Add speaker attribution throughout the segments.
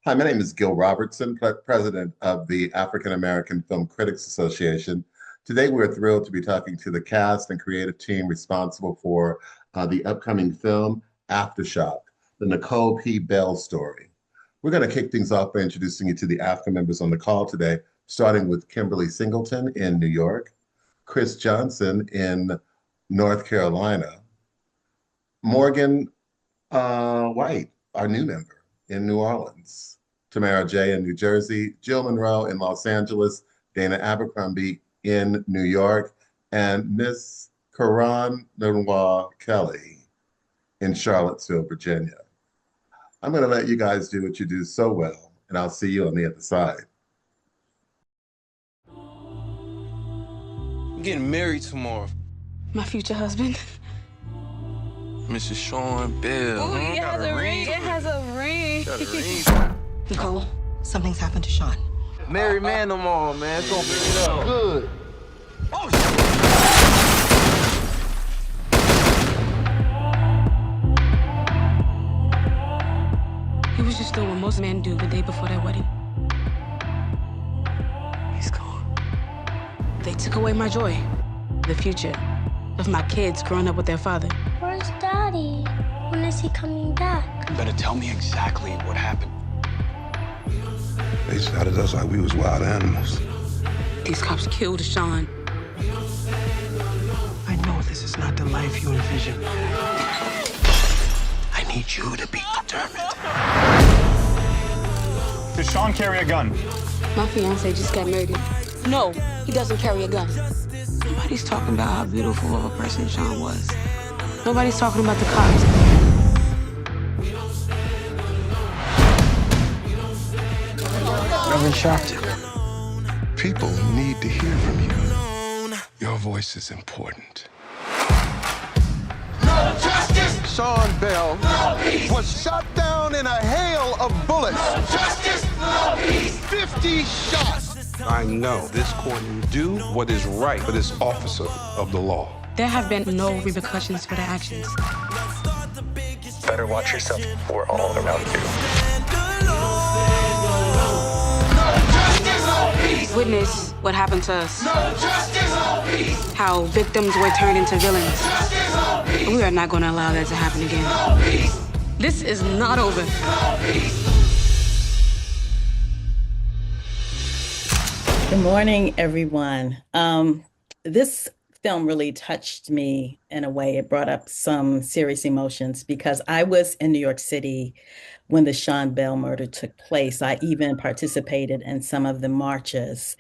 Speaker 1: Hi, my name is Gil Robertson, president of the African American Film Critics Association. Today, we're thrilled to be talking to the cast and creative team responsible for the upcoming film, Aftershock, the Nicole P. Bell story. We're going to kick things off by introducing you to the AFCA members on the call today, starting with Kimberly Singleton in New York, Chris Johnson in North Carolina, Morgan White, our new member in New Orleans, Tamara J. in New Jersey, Jill Monroe in Los Angeles, Dana Abercrombie in New York, and Miss Karan Noir Kelly in Charlottesville, Virginia. I'm going to let you guys do what you do so well, and I'll see you on the other side.
Speaker 2: I'm getting married tomorrow.
Speaker 3: My future husband.
Speaker 2: Mrs. Sean Bell.
Speaker 3: Oh, it has a ring. It has a ring.
Speaker 2: Got a ring.
Speaker 4: Nicole, something's happened to Sean.
Speaker 2: Married man tomorrow, man. It's gonna be it up. Good. Oh,
Speaker 3: He was just doing what most men do the day before their wedding. He's gone. They took away my joy, the future of my kids growing up with their father.
Speaker 5: Where's Daddy? When is he coming back?
Speaker 6: You better tell me exactly what happened.
Speaker 7: They shot at us like we was wild animals.
Speaker 3: These cops killed Sean.
Speaker 6: I know this is not the life you envision. I need you to be determined.
Speaker 8: Does Sean carry a gun?
Speaker 3: My fiance just got murdered. No, he doesn't carry a gun. Nobody's talking about how beautiful of a person Sean was. Nobody's talking about the cops.
Speaker 6: Reverend Sharpton.
Speaker 7: People need to hear from you. Your voice is important.
Speaker 9: No justice!
Speaker 10: Sean Bell
Speaker 9: no peace.
Speaker 10: Was shot down in a hail of bullets.
Speaker 9: No justice, no peace.
Speaker 10: 50 shots.
Speaker 7: I know this court will do what is right for this officer of the law.
Speaker 3: There have been no repercussions for their actions.
Speaker 6: Better watch yourself. We're all around you.
Speaker 3: Witness what happened to us.
Speaker 9: No justice, no peace.
Speaker 3: How victims were turned into villains.
Speaker 9: Justice, no peace.
Speaker 3: We are not going to allow that to happen again.
Speaker 9: No peace.
Speaker 3: This is not over.
Speaker 9: No peace.
Speaker 11: Good morning, everyone. This film really touched me in a way. It brought up some serious emotions because I was in New York City when the Sean Bell murder took place. I even participated in some of the marches.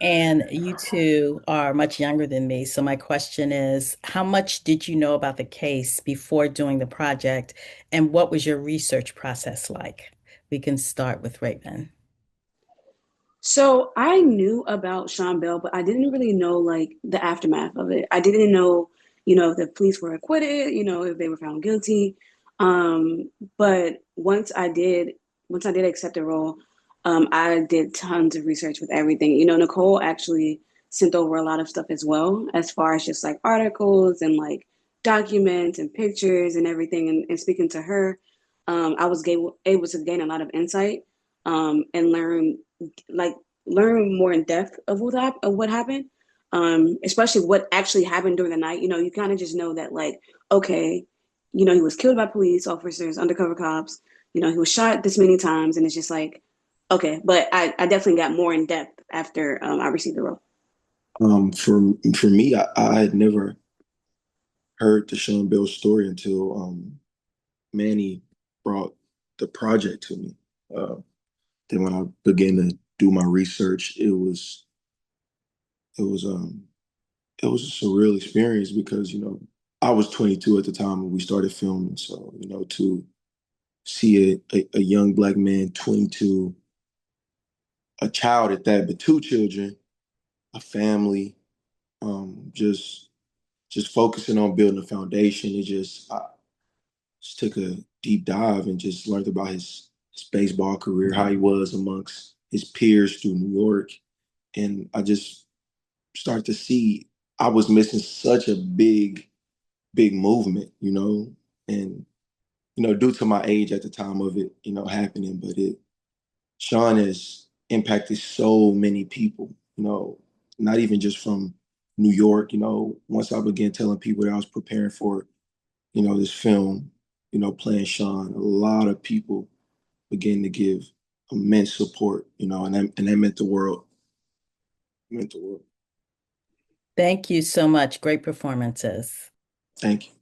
Speaker 11: And you two are much younger than me. So my question is, how much did you know about the case before doing the project? And what was your research process like? We can start with Rayven.
Speaker 12: So I knew about Sean Bell, but I didn't really know like the aftermath of it. I didn't know, if the police were acquitted, if they were found guilty. But once I did accept the role, I did tons of research with everything. Nicole actually sent over a lot of stuff as well, as far as just like articles and like documents and pictures and everything. And speaking to her, I was able to gain a lot of insight and learn more in depth of what happened, especially what actually happened during the night. You kind of just know that like, okay, he was killed by police officers, undercover cops, he was shot this many times, and it's just like, okay, but I definitely got more in depth after I received the role.
Speaker 13: For me, I had never heard the Sean Bell story until Manny brought the project to me. Then when I began to do my research, it was a surreal experience because I was 22 at the time when we started filming. So to see a young Black man, 22, a child at that, but two children, a family, just focusing on building a foundation. I just took a deep dive and just learned about his baseball career, how he was amongst his peers through New York. And I just started to see I was missing such a big movement, and, due to my age at the time of it, happening, but Sean has impacted so many people, you know, not even just from New York. You know, once I began telling people that I was preparing for, you know, this film, you know, playing Sean, a lot of people began to give immense support, you know, and that meant the world. It meant the world.
Speaker 11: Thank you so much. Great performances.
Speaker 13: Thank you.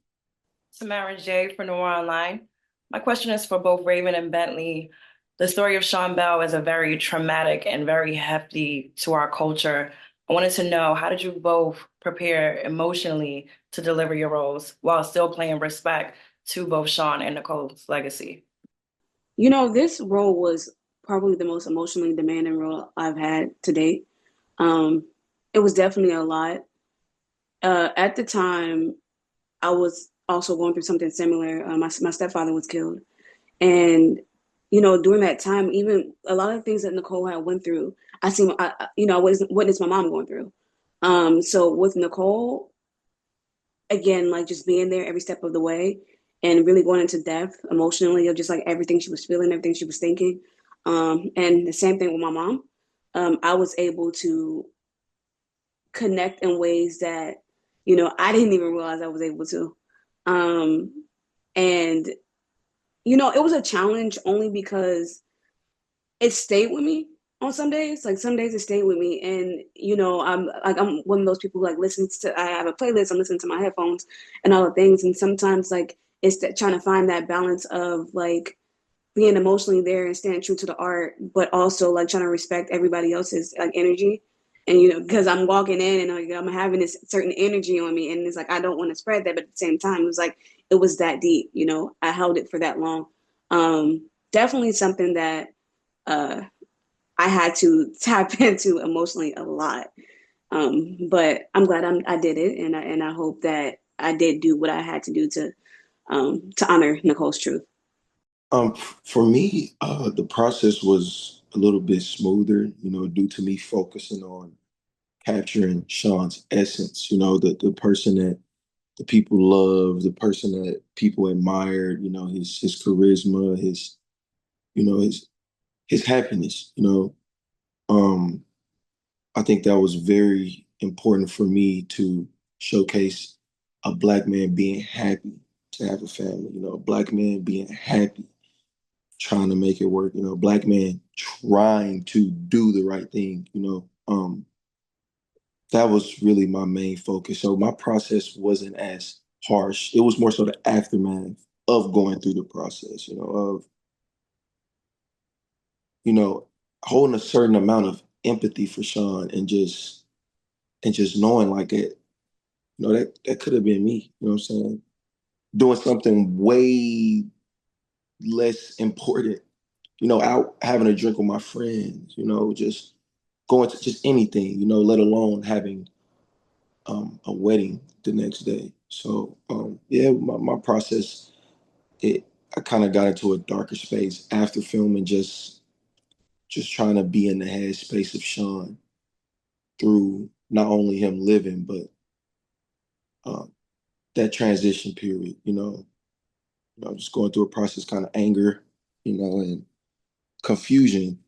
Speaker 8: Samara J. for Noir Online. My question is for both Rayven and Bentley. The story of Sean Bell is a very traumatic and very hefty to our culture. I wanted to know, how did you both prepare emotionally to deliver your roles while still paying respect to both Sean and Nicole's legacy?
Speaker 12: You know, this role was probably the most emotionally demanding role I've had to date. It was definitely a lot. At the time, I was also going through something similar. My stepfather was killed. And, you know, during that time, even a lot of things that Nicole had went through, I witnessed my mom going through. So with Nicole, again, like just being there every step of the way and really going into depth emotionally of just like everything she was feeling, everything she was thinking. And the same thing with my mom. I was able to connect in ways that, you know, I didn't even realize I was able to. And, you know, it was a challenge only because it stayed with me on some days. Like some days it stayed with me. And, you know, I'm one of those people who like listens to, I have a playlist, I'm listening to my headphones and all the things. And sometimes like it's that trying to find that balance of like being emotionally there and staying true to the art, but also like trying to respect everybody else's like energy. And, you know, because I'm walking in and like, I'm having this certain energy on me and it's like, I don't want to spread that. But at the same time, it was like, it was that deep, you know, I held it for that long. Definitely something that I had to tap into emotionally a lot. But I'm glad I did it. And I hope that I did do what I had to do to honor Nicole's truth.
Speaker 13: For me, the process was a little bit smoother, you know, due to me focusing on capturing Sean's essence, you know, the person that the people love, the person that people admired, you know, his charisma, his, you know, his happiness, you know. I think that was very important for me to showcase a Black man being happy to have a family, you know, a Black man being happy, trying to make it work, you know, a Black man trying to do the right thing, you know. That was really my main focus. So my process wasn't as harsh. It was more so the aftermath of going through the process, you know, of, you know, holding a certain amount of empathy for Sean and just knowing like it, you know, that could have been me, you know what I'm saying? Doing something way less important, you know, out having a drink with my friends, you know, just going to just anything, you know, let alone having a wedding the next day. So yeah, my process, I kind of got into a darker space after filming, just trying to be in the headspace of Sean through not only him living, but that transition period, you know, just going through a process, kind of anger, you know, and confusion.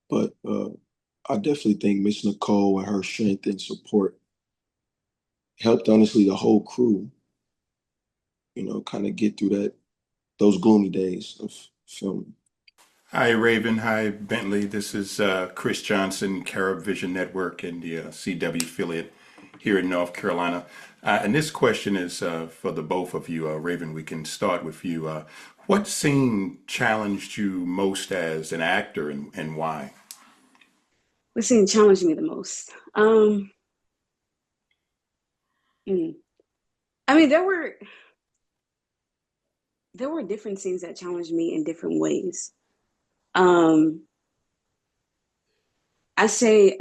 Speaker 13: But I definitely think Miss Nicole and her strength and support helped, honestly, the whole crew, you know, kind of get through those gloomy days of filming.
Speaker 14: Hi, Rayven. Hi, Bentley. This is Chris Johnson, Carib Vision Network and the CW affiliate here in North Carolina. And this question is for the both of you. Rayven, we can start with you. What scene challenged you most as an actor and why?
Speaker 12: What scene challenged me the most? I mean, there were different scenes that challenged me in different ways. I say,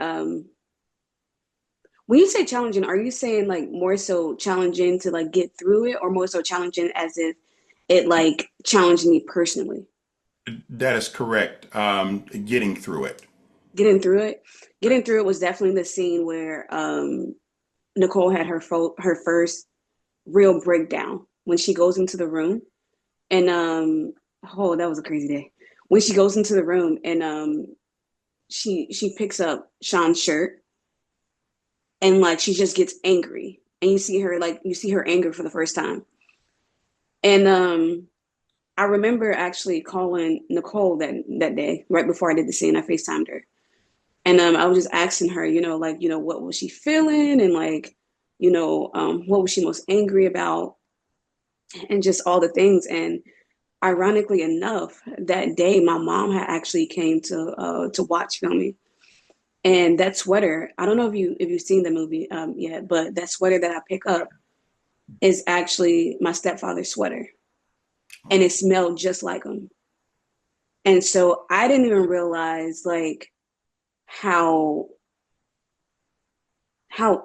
Speaker 12: when you say challenging, are you saying like more so challenging to like get through it, or more so challenging as if it like challenged me personally?
Speaker 14: That is correct. Getting through it.
Speaker 12: Getting through it was definitely the scene where Nicole had her first real breakdown when she goes into the room. And Oh, that was a crazy day. When she goes into the room and she picks up Sean's shirt and like she just gets angry. And you see her anger for the first time. And I remember actually calling Nicole that day, right before I did the scene. I FaceTimed her. And I was just asking her, what was she feeling? And what was she most angry about? And just all the things. And ironically enough, that day my mom had actually came to watch filming. And that sweater, I don't know if you've seen the movie yet, but that sweater that I pick up is actually my stepfather's sweater. And it smelled just like him. And so I didn't even realize like how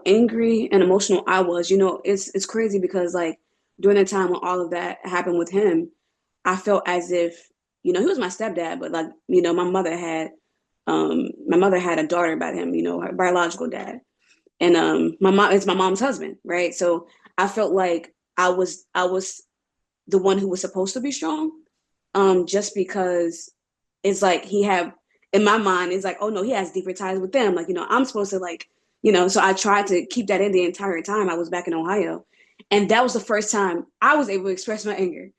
Speaker 12: angry and emotional I was. It's crazy because like during the time when all of that happened with him, I felt as if, he was my stepdad, but like, my mother had a daughter by him, her biological dad. And it's my mom's husband, right? So I felt like I was the one who was supposed to be strong, just because it's like he had, in my mind, it's like, oh no, he has deeper ties with them. Like, I'm supposed to like, so I tried to keep that in the entire time I was back in Ohio. And that was the first time I was able to express my anger.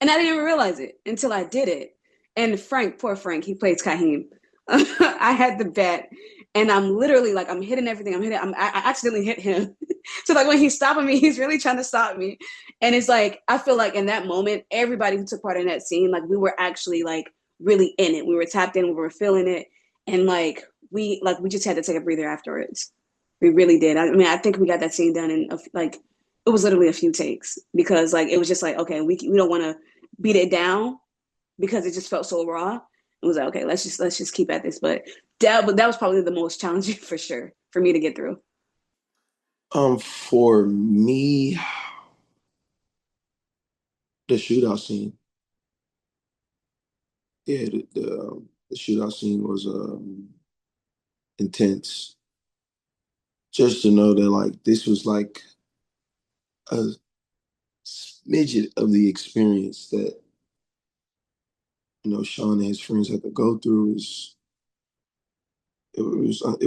Speaker 12: And I didn't even realize it until I did it. And Frank, poor Frank, he plays Kahim. I had the bat and I'm literally like, I'm hitting everything. I accidentally hit him. So like when he's stopping me, he's really trying to stop me. And it's like, I feel like in that moment, everybody who took part in that scene, like we were actually like really in it. We were tapped in, we were feeling it. And like, we just had to take a breather afterwards. We really did. I mean, I think we got that scene done in like, it was literally a few takes because like, it was just like, okay, we don't want to beat it down because it just felt so raw. It was like, okay, let's just keep at this. But that was probably the most challenging for sure for me to get through.
Speaker 13: For me, the shootout scene. Yeah, the shootout scene was intense. Just to know that like this was like a smidget of the experience that Sean and his friends had to go through it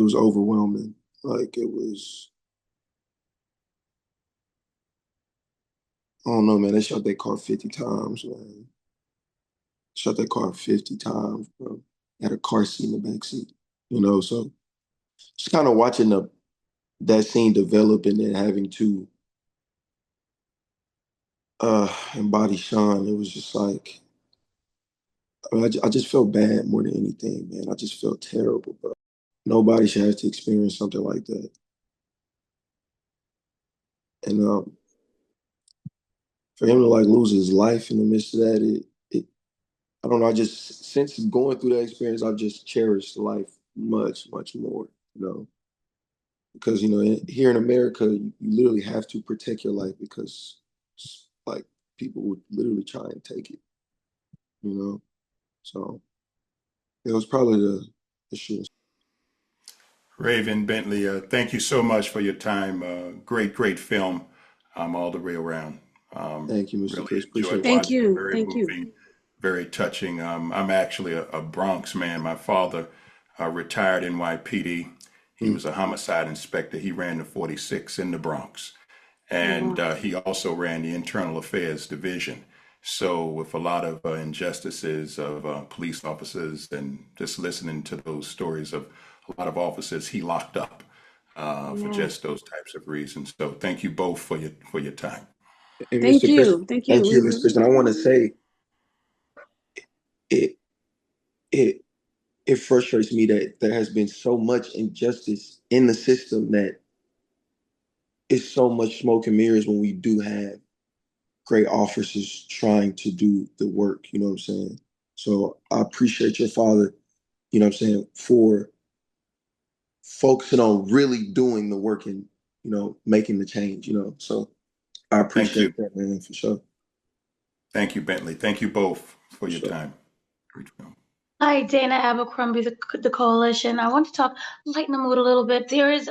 Speaker 13: was overwhelming. Like it was, I don't know, man. They shot that car 50 times, man. Shot that car 50 times, bro. Had a car seat in the backseat, so just kind of watching that scene develop and then having to embody Sean, it was just like, I just felt bad more than anything, man. I just felt terrible, bro. Nobody should have to experience something like that. And for him to like lose his life in the midst of that, I don't know. I just, since going through that experience, I've just cherished life much, much more, because, here in America, you literally have to protect your life because like people would literally try and take it, So it was probably the shooting.
Speaker 14: Rayven, Bentley, thank you so much for your time. Great film, all the way around.
Speaker 13: Thank you, Mr.
Speaker 14: Really
Speaker 13: Chris.
Speaker 14: enjoyed
Speaker 13: Appreciate it.
Speaker 12: Thank
Speaker 14: watching it.
Speaker 12: you.
Speaker 14: Very
Speaker 12: Thank you.
Speaker 14: moving, very touching. I'm actually a Bronx man. My father retired NYPD. He was a homicide inspector. He ran the 46 in the Bronx. And he also ran the Internal Affairs Division. So with a lot of injustices of police officers and just listening to those stories of a lot of officers he locked up for just those types of reasons. So thank you both for your time.
Speaker 13: And
Speaker 12: Thank
Speaker 13: Mr.
Speaker 12: you.
Speaker 13: Chris,
Speaker 12: Thank you.
Speaker 13: thank you, Mr. Chris. And I want to say it it frustrates me that there has been so much injustice in the system that it's so much smoke and mirrors when we do have great officers trying to do the work, you know what I'm saying? So I appreciate your father, you know what I'm saying, for focusing on really doing the work and, making the change, So I appreciate that, man, for sure.
Speaker 14: Thank you, Bentley. Thank you both for your
Speaker 13: Sure.
Speaker 14: time.
Speaker 15: Hi, Dana Abercrombie, the coalition. I want to talk, lighten the mood a little bit. There is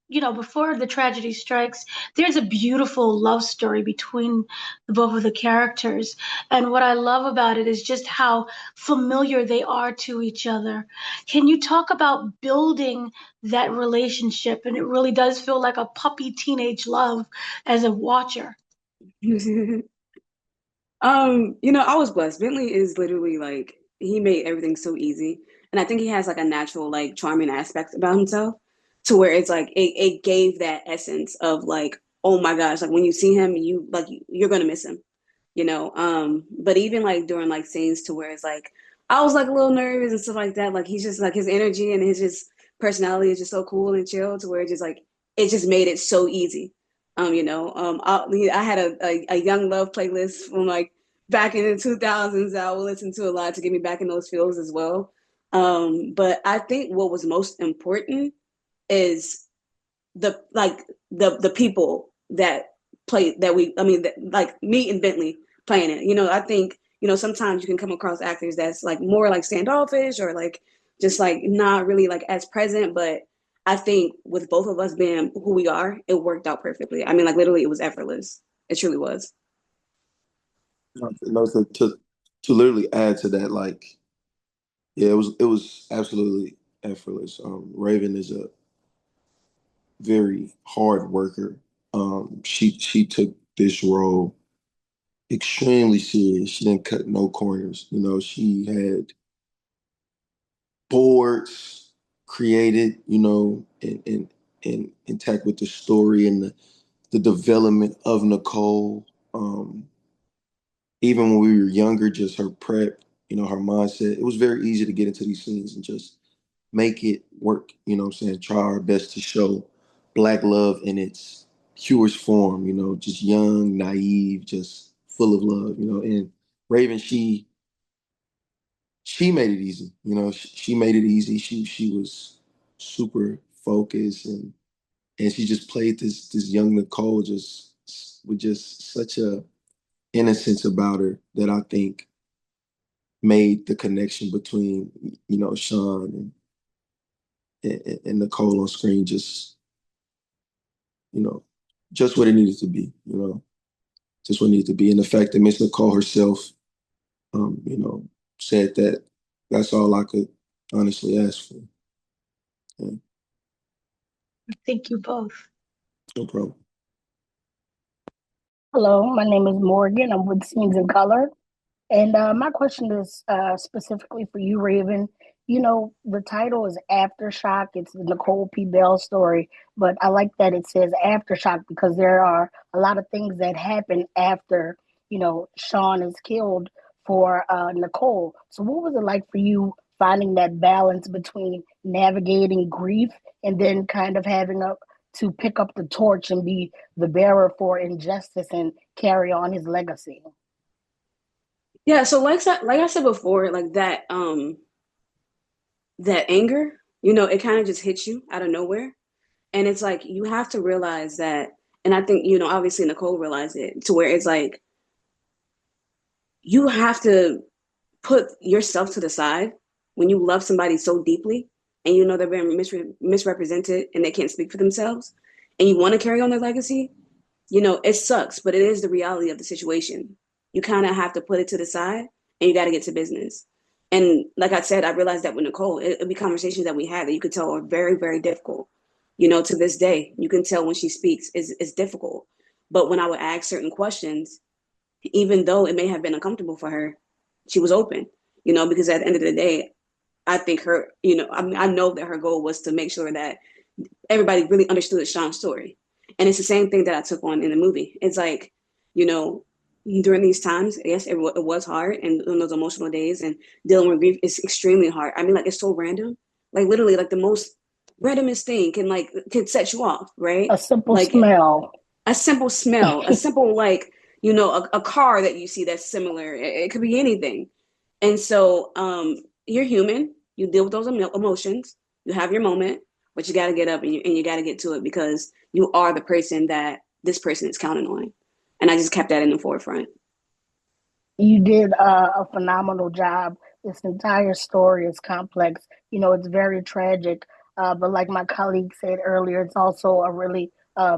Speaker 15: before the tragedy strikes, there's a beautiful love story between both of the characters. And what I love about it is just how familiar they are to each other. Can you talk about building that relationship? And it really does feel like a puppy teenage love as a watcher.
Speaker 12: I was blessed. Bentley is literally like he made everything so easy. And I think he has like a natural, like charming aspect about himself to where it's like it gave that essence of like, oh my gosh, like when you see him, you're gonna miss him, But even like during like scenes to where it's like I was like a little nervous and stuff like that. Like he's just like his energy and his just personality is just so cool and chill to where it just made it so easy. I had a young love playlist from like back in the 2000s that I would listen to a lot to get me back in those feels as well. But I think what was most important is the people that play that like me and Bentley playing it. I think sometimes you can come across actors that's like more like standoffish or like just like not really like as present, but I think with both of us being who we are, it worked out perfectly. I mean, like literally, it was effortless. It truly was.
Speaker 13: So to literally add to that, like, yeah, it was absolutely effortless. Rayven is a very hard worker. She took this role extremely serious. She didn't cut no corners. She had boards created, and intact with the story and the development of Nicole. Even when we were younger, just her prep, her mindset, it was very easy to get into these scenes and just make it work. What I'm saying? Try our best to show Black love in its purest form, just young, naive, just full of love, and Rayven, she made it easy. She made it easy. She was super focused and she just played this young Nicole just with just such a innocence about her that I think made the connection between Sean and Nicole on screen you know just what it needed to be. Just what it needed to be, and the fact that Miss Nicole herself said that that's all I could honestly ask for. Yeah.
Speaker 15: Thank you both.
Speaker 13: No problem.
Speaker 16: Hello, my name is Morgan. I'm with Scenes in Color. And my question is specifically for you, Rayven. The title is Aftershock. It's the Nicole P. Bell story, but I like that it says Aftershock because there are a lot of things that happen after, Sean is killed for Nicole. So what was it like for you finding that balance between navigating grief and then kind of having to pick up the torch and be the bearer for injustice and carry on his legacy?
Speaker 12: Yeah, so like I said before, like that that anger, it kind of just hits you out of nowhere. And it's like you have to realize that, and I think, obviously Nicole realized it to where it's like you have to put yourself to the side when you love somebody so deeply and they're being misrepresented and they can't speak for themselves and you want to carry on their legacy, it sucks, but it is the reality of the situation. You kind of have to put it to the side and you got to get to business. And like I said, I realized that with Nicole, it'd be conversations that we had that you could tell are very, very difficult. To this day, you can tell when she speaks is difficult. But when I would ask certain questions, even though it may have been uncomfortable for her, she was open, because at the end of the day, I think her, I know that her goal was to make sure that everybody really understood Sean's story. And it's the same thing that I took on in the movie. It's like, during these times, yes, it was hard. And on those emotional days and dealing with grief is extremely hard. I mean, like, it's so random. Like, literally, like, the most randomest thing can set you off, right?
Speaker 16: A simple
Speaker 12: like,
Speaker 16: smell.
Speaker 12: A simple smell. A simple, like, a car that you see that's similar. It could be anything. And so you're human. You deal with those emotions. You have your moment. But you got to get up and you got to get to it because you are the person that this person is counting on. And I just kept that in the forefront.
Speaker 16: You did a phenomenal job This entire story is complex. It's very tragic. But like my colleague said earlier, it's also a really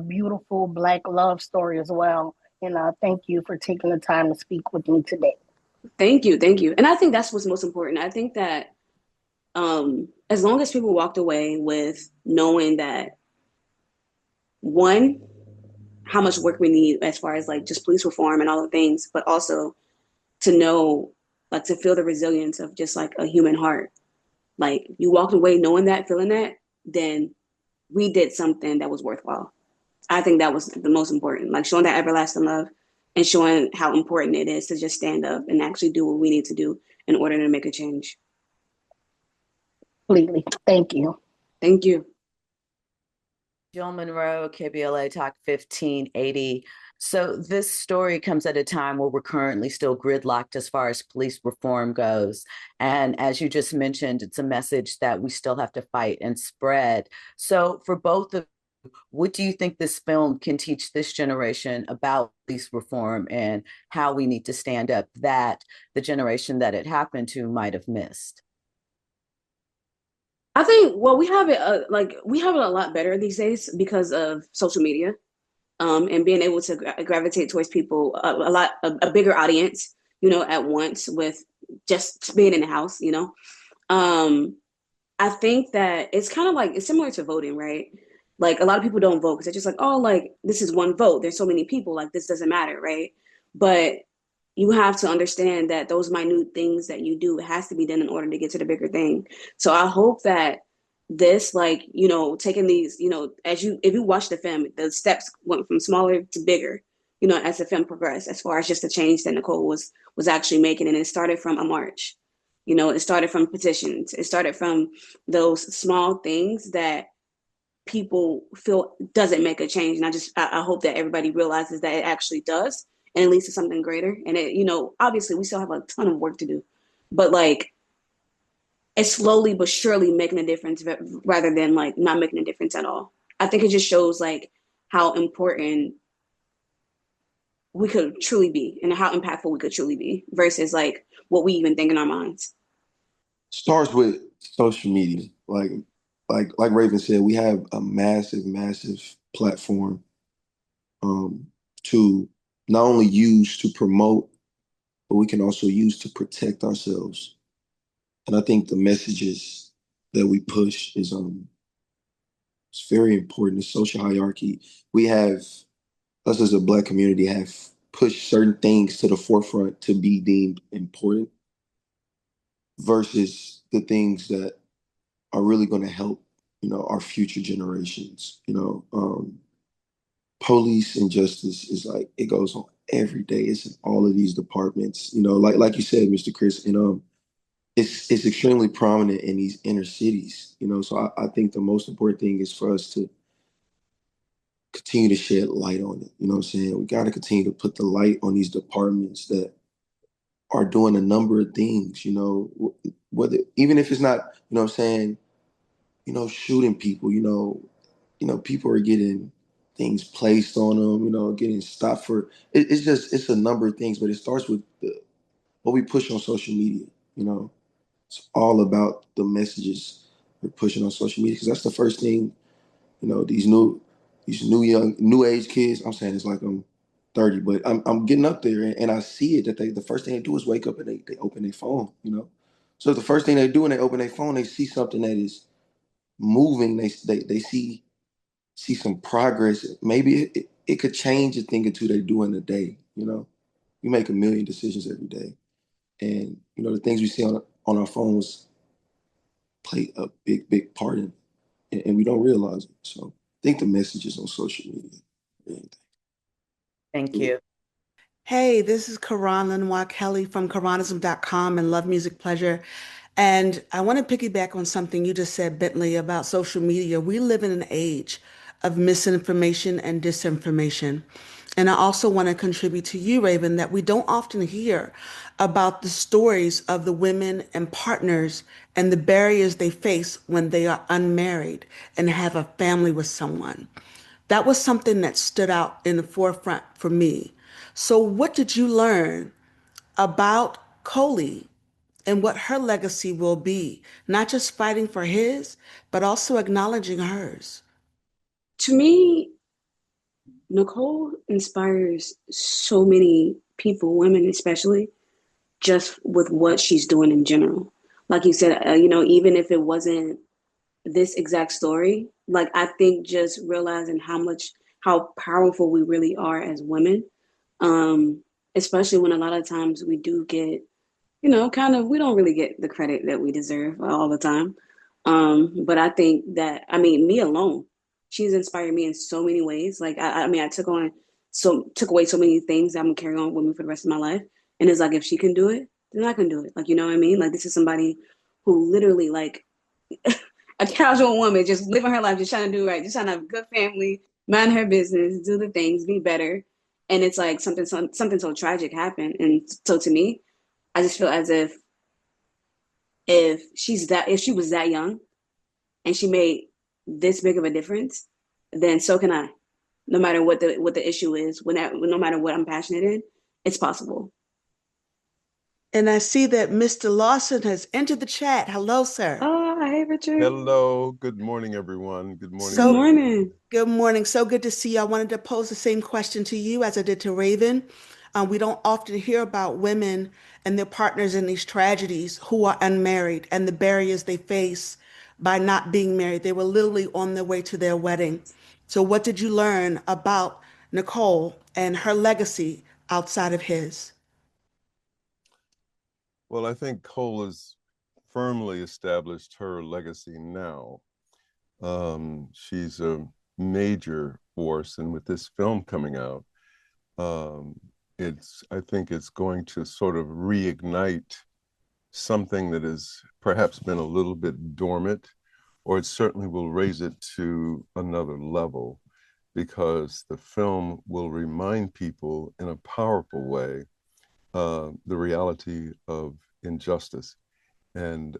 Speaker 16: beautiful Black love story as well. And thank you for taking the time to speak with me today.
Speaker 12: Thank you, thank you. And I think that's what's most important. I think that as long as people walked away with knowing that, one, how much work we need as far as like just police reform and all the things, but also to know, like, to feel the resilience of just like a human heart. Like, you walked away knowing that, feeling that, then we did something that was worthwhile. I think that was the most important, like showing that everlasting love and showing how important it is to just stand up and actually do what we need to do in order to make a change.
Speaker 16: Completely. Thank you.
Speaker 12: Thank you.
Speaker 17: Jill Monroe, KBLA Talk 1580. So this story comes at a time where we're currently still gridlocked as far as police reform goes. And as you just mentioned, it's a message that we still have to fight and spread. So for both of you, what do you think this film can teach this generation about police reform and how we need to stand up that the generation that it happened to might have missed?
Speaker 12: I think, well, we have it a lot better these days because of social media, and being able to gravitate towards people, a bigger audience, at once with just being in the house, I think that it's kind of like, it's similar to voting, right? Like, a lot of people don't vote because they're just like, oh, like, this is one vote. There's so many people, like, this doesn't matter, right? But you have to understand that those minute things that you do, it has to be done in order to get to the bigger thing. So I hope that this, like, taking these, if you watch the film, the steps went from smaller to bigger, as the film progressed, as far as just the change that Nicole was actually making. And it started from a march, it started from petitions. It started from those small things that people feel doesn't make a change. And I hope that everybody realizes that it actually does, and it leads to something greater. And it, obviously we still have a ton of work to do, but like, it's slowly but surely making a difference rather than like not making a difference at all. I think it just shows like how important we could truly be and how impactful we could truly be versus like what we even think in our minds.
Speaker 13: Starts with social media. Like Rayven said, we have a massive platform to not only use to promote, but we can also use to protect ourselves. And I think the messages that we push is it's very important. The social hierarchy. We have, us as a Black community, have pushed certain things to the forefront to be deemed important versus the things that are really going to help, our future generations. Police and justice is like, it goes on every day. It's in all of these departments, like you said, Mr. Chris, and it's extremely prominent in these inner cities, so I think the most important thing is for us to continue to shed light on it. You know what I'm saying? We got to continue to put the light on these departments that are doing a number of things, whether, even if it's not, you know what I'm saying, shooting people, people are getting things placed on them, getting stopped for, it's a number of things, but it starts with what we push on social media, It's all about the messages we're pushing on social media, because that's the first thing, these new age kids, I'm saying it's like I'm 30, but I'm getting up there and I see it that the first thing they do is wake up and they open their phone, So the first thing they do when they open their phone, they see something that is moving, they see some progress. Maybe it could change a thing or two they do in a day, We make a million decisions every day. And, the things we see on our phones play a big part in it, and we don't realize it. So I think the messages on social media.
Speaker 17: Thank you.
Speaker 18: Hey, this is Karan Lenoir Kelly from Karanism.com and Love Music Pleasure. And I want to piggyback on something you just said, Bentley, about social media. We live in an age of misinformation and disinformation. And I also want to contribute to you, Rayven, that we don't often hear about the stories of the women and partners and the barriers they face when they are unmarried and have a family with someone. That was something that stood out in the forefront for me. So what did you learn about Coley and what her legacy will be, not just fighting for his, but also acknowledging hers.
Speaker 12: To me, Nicole inspires so many people, women especially, just with what she's doing in general. Like you said, even if it wasn't this exact story, like I think just realizing how powerful we really are as women, um, especially when a lot of times we do get, we don't really get the credit that we deserve all the time. But I think that, I mean, me alone, she's inspired me in so many ways. Like, I mean, I took away so many things that I'm gonna carry on with me for the rest of my life. And it's like, if she can do it, then I can do it. Like, you know what I mean? Like, this is somebody who literally, like, a casual woman, just living her life, just trying to do right, just trying to have a good family, mind her business, do the things, be better. And it's like something so tragic happened. And so to me, I just feel as if she was that young and she made this big of a difference, then so can I. No matter what the issue is, no matter what I'm passionate in, it's possible.
Speaker 18: And I see that Mr. Lawson has entered the chat. Hello, sir.
Speaker 12: Oh, hey, Richard.
Speaker 19: Hello. Good morning, everyone. Good morning.
Speaker 12: Good morning.
Speaker 18: Good morning. So good to see you. I wanted to pose the same question to you as I did to Rayven. We don't often hear about women and their partners in these tragedies who are unmarried and the barriers they face by not being married. They were literally on their way to their wedding. So what did you learn about Nicole and her legacy outside of his?
Speaker 19: Well, I think Cole has firmly established her legacy now. She's a major force, and with this film coming out, I think it's going to sort of reignite something that has perhaps been a little bit dormant, or it certainly will raise it to another level, because the film will remind people in a powerful way the reality of injustice and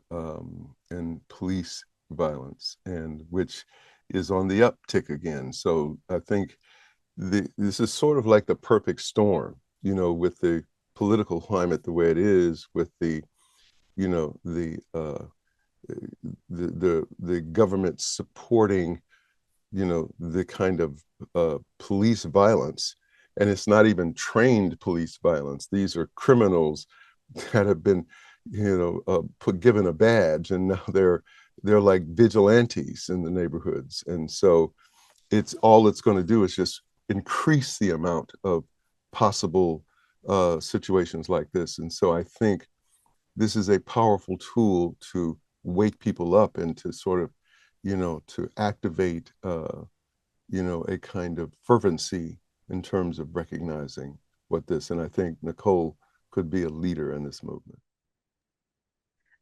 Speaker 19: police violence, and which is on the uptick again. So I think this is sort of like the perfect storm, with the political climate the way it is, with the government supporting the kind of police violence. And it's not even trained police violence. These are criminals that have been, given a badge, and now they're like vigilantes in the neighborhoods. And so it's going to do is just increase the amount of possible situations like this. And so I think this is a powerful tool to wake people up and to sort of, to activate, a kind of fervency in terms of recognizing and I think Nicole could be a leader in this movement.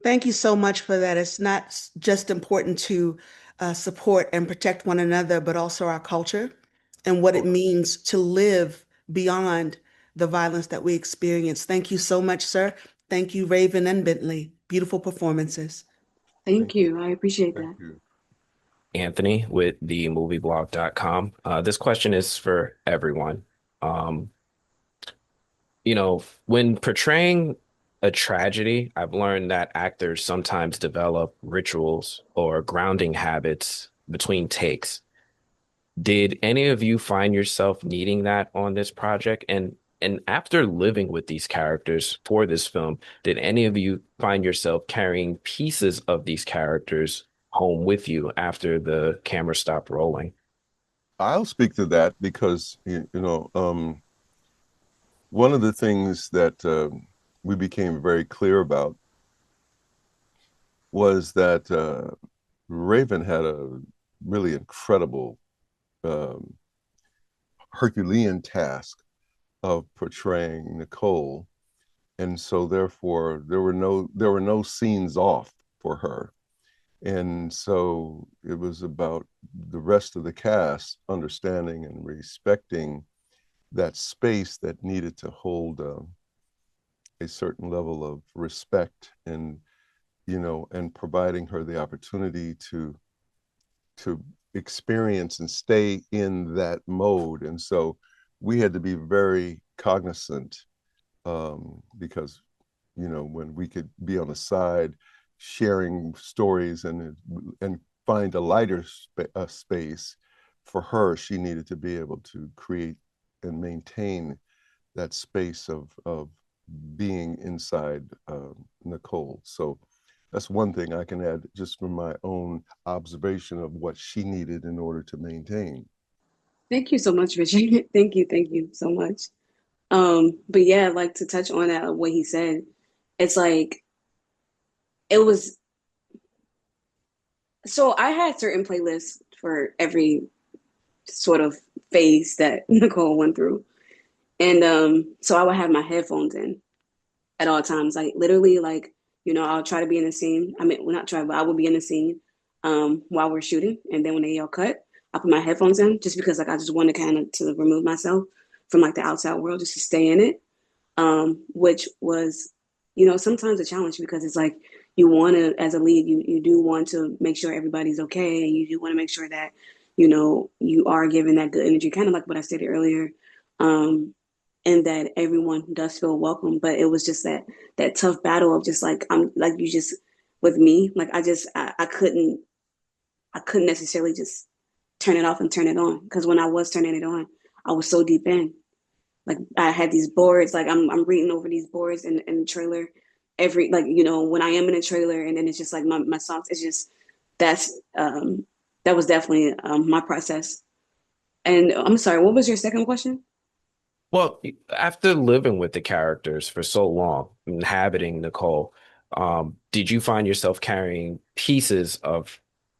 Speaker 18: Thank you so much for that. It's not just important to support and protect one another, but also our culture and what it means to live beyond the violence that we experience. Thank you so much, sir. Thank you, Rayven and Bentley. Beautiful performances.
Speaker 12: Thank you. I appreciate that.
Speaker 20: Anthony with themovieblog.com. This question is for everyone. When portraying a tragedy, I've learned that actors sometimes develop rituals or grounding habits between takes. Did any of you find yourself needing that on this project? And after living with these characters for this film, did any of you find yourself carrying pieces of these characters home with you after the camera stopped rolling?
Speaker 19: I'll speak to that because, one of the things that we became very clear about was that Rayven had a really incredible Herculean task of portraying Nicole, and so therefore there were no scenes off for her, and so it was about the rest of the cast understanding and respecting that space that needed to hold a certain level of respect, and and providing her the opportunity to experience and stay in that mode. And so we had to be very cognizant because you know, when we could be on the side sharing stories and find a lighter space for her. She needed to be able to create and maintain that space of being inside Nicole. So that's one thing I can add just from my own observation of what she needed in order to maintain.
Speaker 12: Thank you so much, Richard. Thank you so much. But yeah, like to touch on that, what he said, it's like it was. So I had certain playlists for every sort of phase that Nicole went through, and so I would have my headphones in at all times, like literally, like I'll try to be in the scene. I mean, well, not try, but I will be in the scene while we're shooting, and then when they all cut, I put my headphones in just because like I just want to kind of to remove myself from like the outside world, just to stay in it. Which was, sometimes a challenge because it's like you want to, as a lead, you do want to make sure everybody's okay, and you do want to make sure that, you are giving that good energy, kind of like what I stated earlier, and that everyone does feel welcome. But it was just that tough battle of just like I'm like you just with me, like I couldn't necessarily just turn it off and turn it on because when I was turning it on, I was so deep in. Like I had these boards, like I'm reading over these boards in the trailer every, like, when I am in a trailer, and then it's just like my songs, it's just, that was definitely my process. And I'm sorry, what was your second question?
Speaker 20: Well, after living with the characters for so long, inhabiting Nicole, did you find yourself carrying pieces of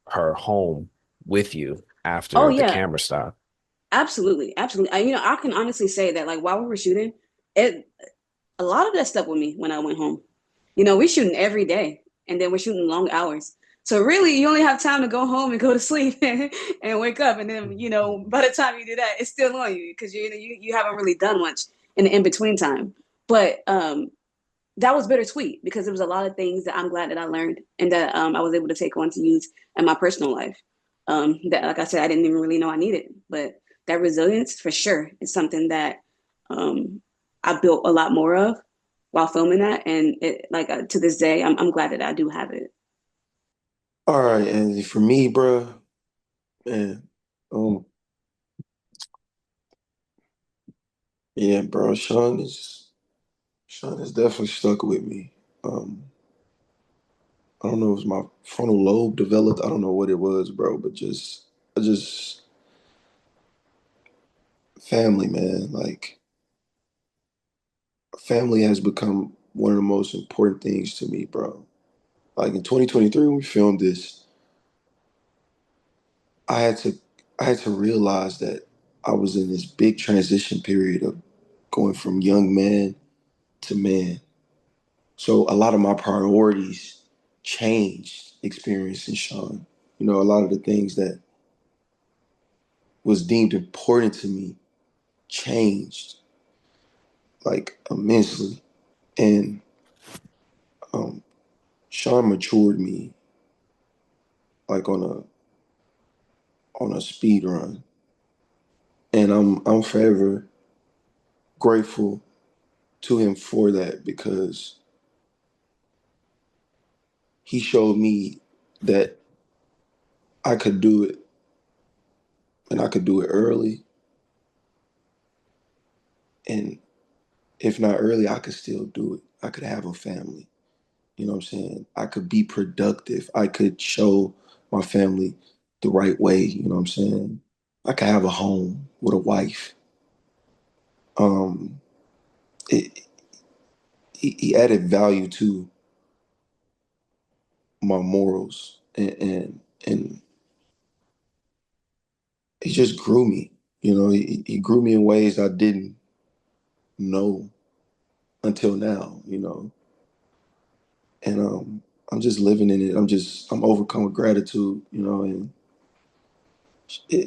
Speaker 20: her home with you
Speaker 12: Oh
Speaker 20: after the
Speaker 12: yeah,
Speaker 20: camera stopped?
Speaker 12: absolutely, absolutely. I can honestly say that like while we were shooting, it a lot of that stuff with me when I went home. We're shooting every day, and then we're shooting long hours. So really, you only have time to go home and go to sleep and wake up, and then by the time you do that, it's still on you because you haven't really done much in the in between time. But that was bittersweet because it was a lot of things that I'm glad that I learned and that I was able to take on to use in my personal life. That, like I said, I didn't even really know I needed, but that resilience for sure is something that I built a lot more of while filming that, and it like to this day, I'm glad that I do have it.
Speaker 13: All right, and for me, bro, man, yeah, bro, Sean has definitely stuck with me. I don't know if my frontal lobe developed. I don't know what it was, bro, but I just family, man. Like family has become one of the most important things to me, bro. Like in 2023, when we filmed this, I had to I had to realize that I was in this big transition period of going from young man to man. So a lot of my priorities changed experiencing Sean. A lot of the things that was deemed important to me changed like immensely. And um, Sean matured me like on a speed run. And I'm forever grateful to him for that because he showed me that I could do it and I could do it early. And if not early, I could still do it. I could have a family. You know what I'm saying? I could be productive. I could show my family the right way. You know what I'm saying? I could have a home with a wife. Um, it, he added value to my morals and he just grew me. He grew me in ways I didn't know until now. And I'm just living in it. I'm overcome with gratitude. And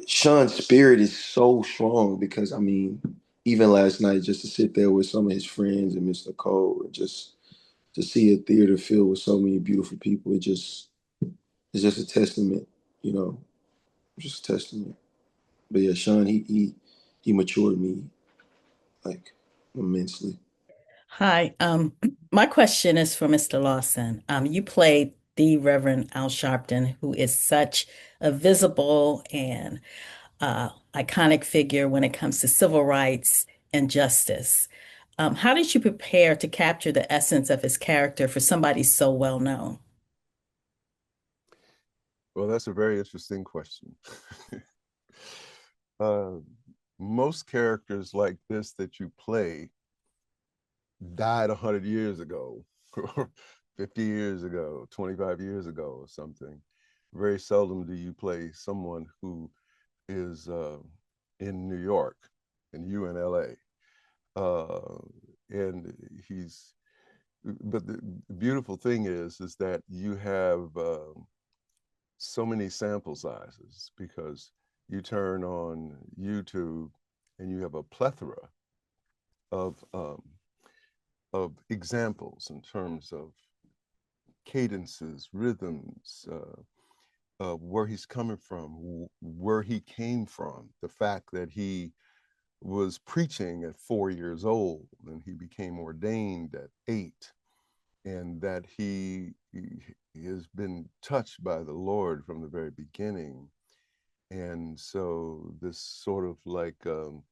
Speaker 13: Sean's spirit is so strong because I mean, even last night, just to sit there with some of his friends and Miss Nicole, and just to see a theater filled with so many beautiful people, it's just a testament, you know, just a testament. But yeah, Sean, he matured me like immensely.
Speaker 11: Hi. My question is for Mr. Lawson. You played the Reverend Al Sharpton, who is such a visible and iconic figure when it comes to civil rights and justice. How did you prepare to capture the essence of his character for somebody so well known?
Speaker 19: Well, that's a very interesting question. uh, Most characters like this that you play died 100 years ago, or 50 years ago, 25 years ago, or something. Very seldom do you play someone who is in New York and you in LA. And but the beautiful thing is that you have so many sample sizes because you turn on YouTube and you have a plethora of examples in terms of cadences, rhythms, where he's coming from, where he came from, the fact that he was preaching at 4 years old and he became ordained at 8, and that he has been touched by the Lord from the very beginning. And so this sort of like um,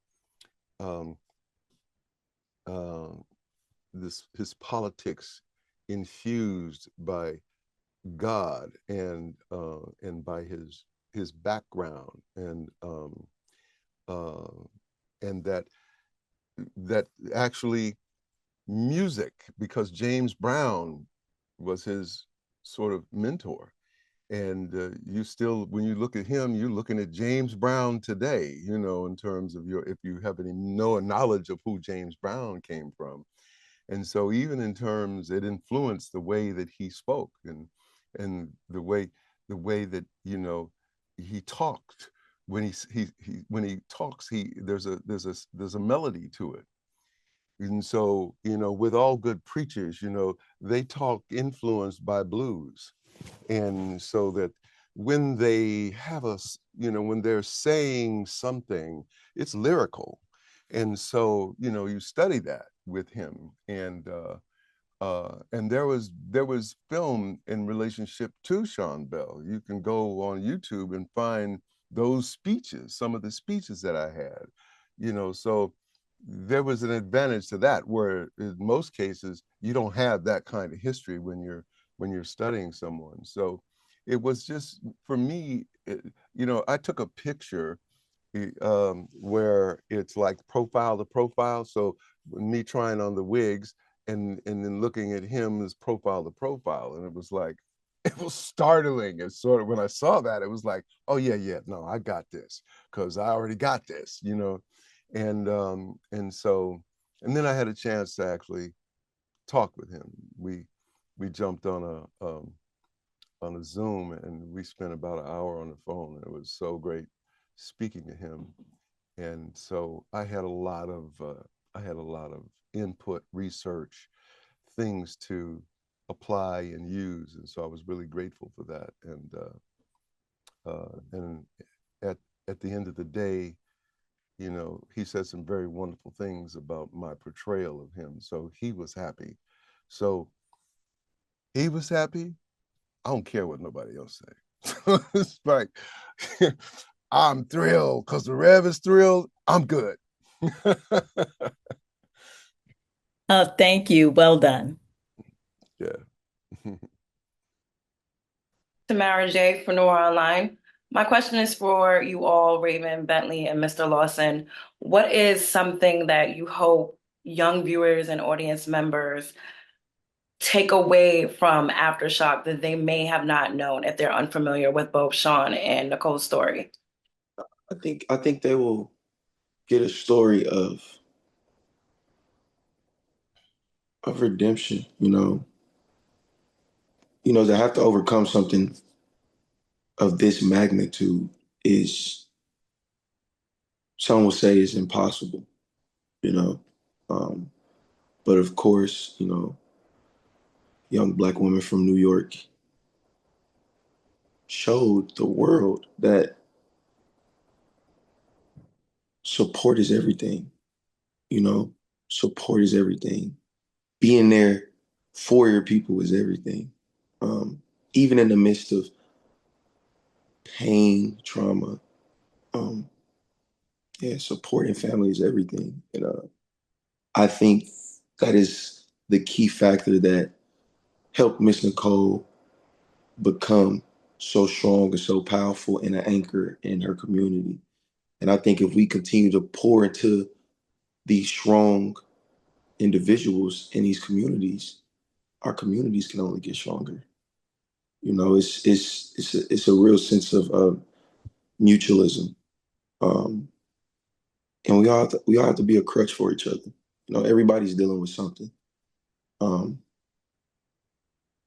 Speaker 19: uh, this his politics infused by God and by his background uh, and that actually music, because James Brown was his sort of mentor. And you still, when you look at him, you're looking at James Brown today, you know, in terms of if you have any knowledge of who James Brown came from. And so even in terms, it influenced the way that he spoke and the way that, you know, he talked. When when he talks, there's a melody to it. And so, you know, with all good preachers, you know, they talk influenced by blues. And so that when they have when they're saying something, it's lyrical. And so, you know, you study that with him. And there was film in relationship to Sean Bell. You can go on YouTube and find those speeches, some of the speeches that I had, you know. So there was an advantage to that, where in most cases you don't have that kind of history when you're studying someone. So it was just for me, you know, I took a picture where it's like profile to profile. So me trying on the wigs and then looking at him as profile to profile, and it was like it was startling. And sort of when I saw that, it was like, oh yeah, no, I got this because I already got this, you know. And so and then I had a chance to actually talk with him. We jumped on a Zoom and we spent about an hour on the phone, and it was so great speaking to him. And so I had a lot of input, research, things to apply and use, and so I was really grateful for that. And at the end of the day, you know, he said some very wonderful things about my portrayal of him. So he was happy. So he was happy. I don't care what nobody else say. It's like I'm thrilled because the Rev is thrilled. I'm good.
Speaker 11: Thank you. Well done.
Speaker 19: Yeah.
Speaker 8: Tamara J. for Noir Online. My question is for you all, Rayven, Bentley, and Mr. Lawson. What is something that you hope young viewers and audience members take away from Aftershock that they may have not known if they're unfamiliar with both Sean and Nicole's story?
Speaker 13: I think they will get a story of redemption, you know. You know, to have to overcome something of this magnitude is, some will say, is impossible, you know. But of course, you know, young Black women from New York showed the world that support is everything, you know, support is everything. being there for your people is everything. Even in the midst of pain, trauma, supporting family is everything. And I think that is the key factor that helped Miss Nicole become so strong and so powerful and an anchor in her community. And I think if we continue to pour into these strong individuals in these communities, our communities can only get stronger. You know, it's a real sense of mutualism, and we all have to be a crutch for each other. You know, everybody's dealing with something,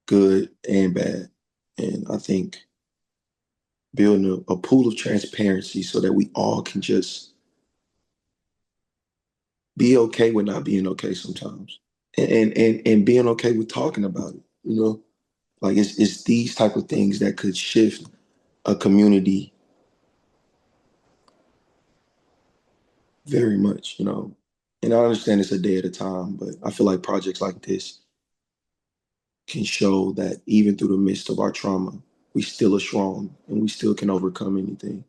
Speaker 13: good and bad, and I think building a pool of transparency so that we all can just be okay with not being okay sometimes, and being okay with talking about it. You know, like it's these type of things that could shift a community very much, you know. And I understand it's a day at a time, but I feel like projects like this can show that even through the midst of our trauma, we still are strong and we still can overcome anything,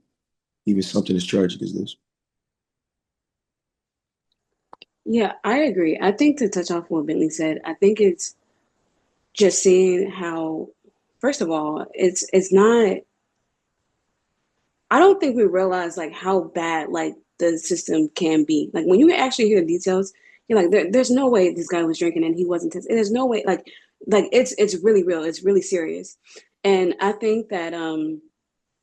Speaker 13: even something as tragic as this.
Speaker 12: Yeah, I agree. I think to touch off what Bentley said, I think it's just seeing how, first of all, it's not, I don't think we realize like how bad like the system can be. Like when you actually hear the details, you're like, there's no way this guy was drinking and he wasn't tested. There's no way, like it's really real. It's really serious. And I think that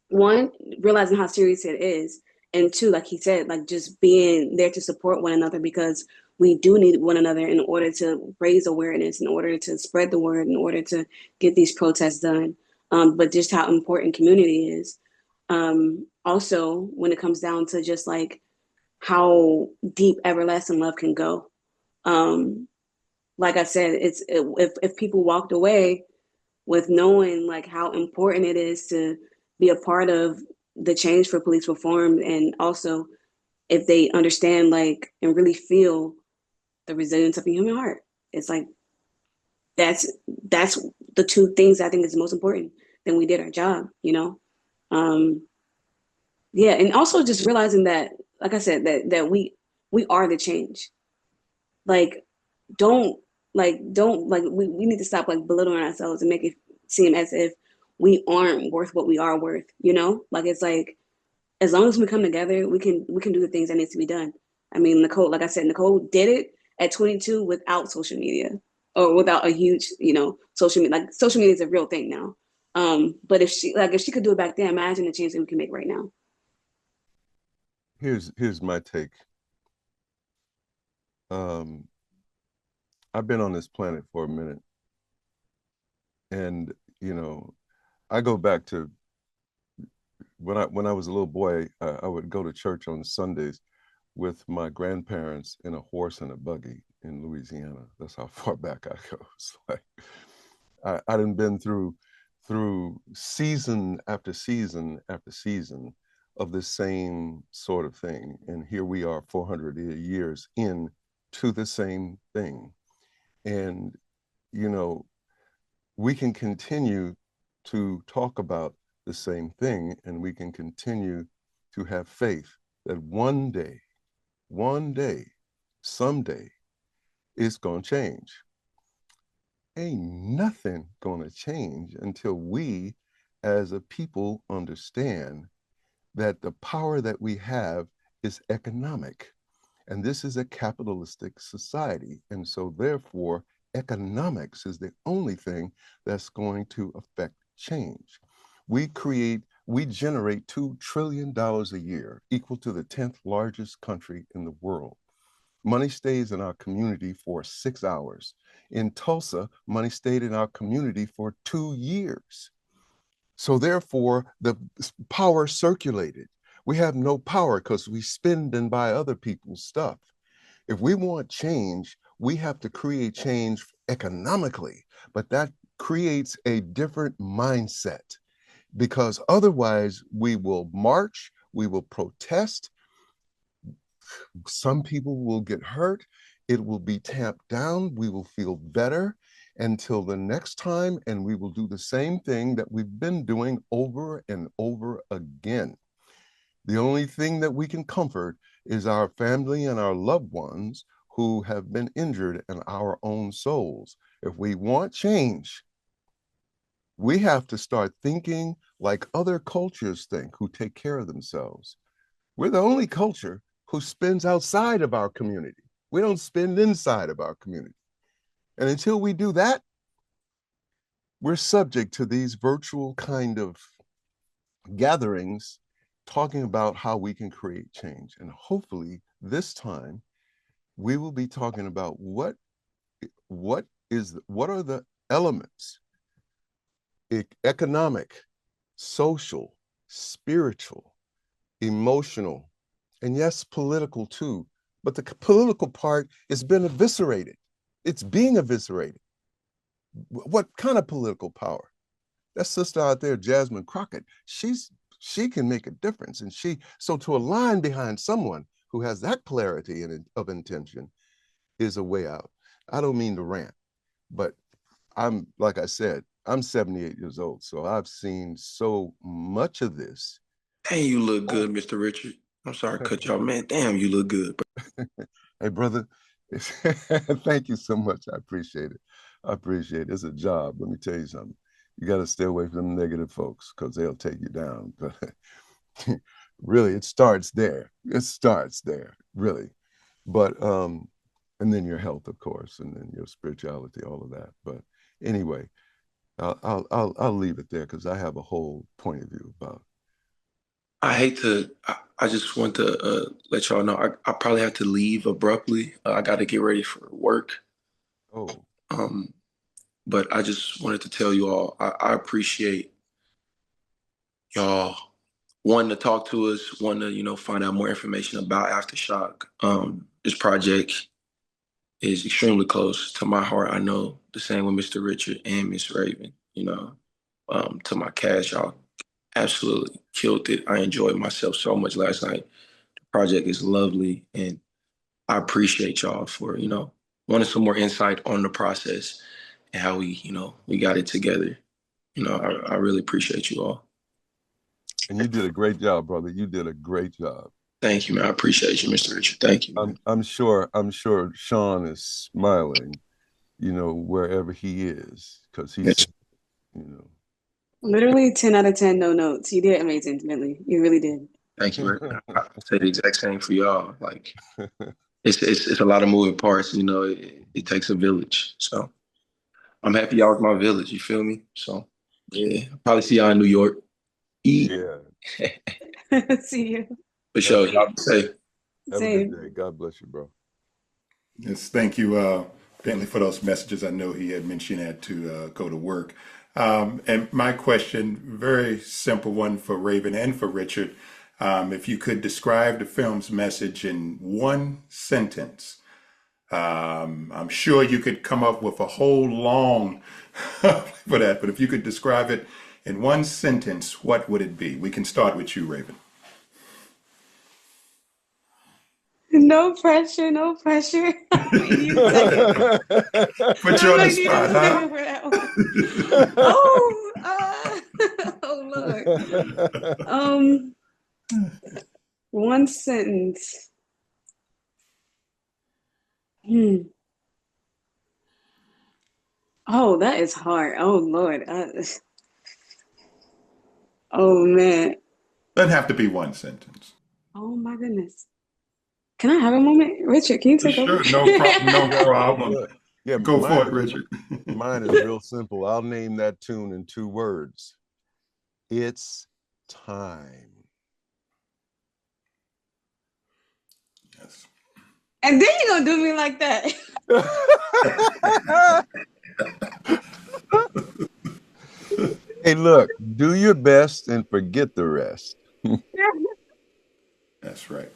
Speaker 12: one, realizing how serious it is, and two, like he said, like just being there to support one another because we do need one another in order to raise awareness, in order to spread the word, in order to get these protests done. But just how important community is. Also, when it comes down to just like how deep everlasting love can go. Like I said, if people walked away with knowing like how important it is to be a part of the change for police reform, and also if they understand like and really feel the resilience of the human heart, it's like that's the two things I think is the most important. Then we did our job, you know. Yeah, and also just realizing that, like I said, that we are the change. Like, don't we need to stop like belittling ourselves and make it seem as if we aren't worth what we are worth, you know? Like it's like as long as we come together, we can do the things that needs to be done. I mean, Nicole, like I said, Nicole did it at 22 without social media or without a huge, you know, social media. Like social media is a real thing now. But if she could do it back then, imagine the change that we can make right now.
Speaker 19: Here's my take. I've been on this planet for a minute, and you know, I go back to when I was a little boy. I would go to church on Sundays with my grandparents in a horse and a buggy in Louisiana. That's how far back I go. It's like I done been through season after season after season of the same sort of thing, and here we are 400 years into the same thing. And you know, we can continue to talk about the same thing, and we can continue to have faith that one day, someday, it's gonna change. Ain't nothing gonna change until we as a people understand that the power that we have is economic. And this is a capitalistic society. And so therefore, economics is the only thing that's going to affect change. We generate $2 trillion a year, equal to the 10th largest country in the world. Money stays in our community for 6 hours. In Tulsa, money stayed in our community for 2 years. So therefore, the power circulated. We have no power because we spend and buy other people's stuff. If we want change, we have to create change economically, but that creates a different mindset, because otherwise we will march, we will protest, some people will get hurt, It will be tamped down. We will feel better until the next time, and we will do the same thing that we've been doing over and over again. The only thing that we can comfort is our family and our loved ones who have been injured and our own souls. If we want change, we have to start thinking like other cultures think who take care of themselves. We're the only culture who spends outside of our community. We don't spend inside of our community. And until we do that, we're subject to these virtual kind of gatherings talking about how we can create change. And hopefully this time we will be talking about what are the elements, economic, social, spiritual, emotional, and yes, political too. But the political part has been eviscerated. It's being eviscerated. What kind of political power? That sister out there, Jasmine Crockett, she can make a difference. And so to align behind someone who has that clarity of intention is a way out. I don't mean to rant, but like I said, I'm 78 years old, so I've seen so much of this.
Speaker 13: Hey, you look good, Mr. Richard. I'm sorry to cut you off, man. Damn, you look good.
Speaker 19: Hey, brother, thank you so much. I appreciate it. It's a job. Let me tell you something. You got to stay away from them negative folks because they'll take you down. But really, it starts there. Really. But and then your health, of course, and then your spirituality, all of that. But anyway, I'll leave it there because I have a whole point of view about it.
Speaker 13: I just want to let y'all know I probably have to leave abruptly. I got to get ready for work.
Speaker 19: Oh.
Speaker 13: But I just wanted to tell you all, I appreciate y'all wanting to talk to us, wanting to, find out more information about Aftershock. This project is extremely close to my heart. I know the same with Mr. Richard and Miss Rayven, to my cast, y'all absolutely killed it. I enjoyed myself so much last night. The project is lovely, and I appreciate y'all for, wanting some more insight on the process and how we got it together. I really appreciate you all.
Speaker 19: And you did a great job, brother. You did a great job.
Speaker 13: Thank you, man. I appreciate you, Mr. Richard. Thank you, man.
Speaker 19: I'm sure Sean is smiling, wherever he is, because he's,
Speaker 12: Literally 10 out of 10, no notes. You did amazing, Bentley. You really did.
Speaker 13: Thank you. I say the exact same for y'all. Like, it's a lot of moving parts. It takes a village. So I'm happy y'all was my village. You feel me? So yeah, I'll probably see y'all in New York.
Speaker 19: Yeah.
Speaker 12: See you.
Speaker 13: For sure. Y'all be safe.
Speaker 19: Have a good day. God bless you, bro.
Speaker 14: Yes, thank you, Bentley, for those messages. I know he had mentioned he had to go to work. And my question, very simple one for Rayven and for Richard. If you could describe the film's message in one sentence, I'm sure you could come up with a whole long for that, but if you could describe it in one sentence, what would it be? We can start with you, Rayven.
Speaker 12: No pressure, no pressure.
Speaker 14: Put you on the spot, huh?
Speaker 12: Oh Lord. One sentence. Oh, that is hard. Oh Lord. Oh man.
Speaker 14: Doesn't have to be one sentence.
Speaker 12: Oh my goodness. Can I have a moment? Richard, can you take over?
Speaker 14: No problem. No problem.
Speaker 19: Yeah,
Speaker 14: go for it, Richard.
Speaker 19: Mine is real simple. I'll name that tune in 2 words. It's time.
Speaker 14: Yes.
Speaker 12: And then you're gonna do me like that.
Speaker 19: Hey, look, do your best and forget the rest.
Speaker 14: That's right.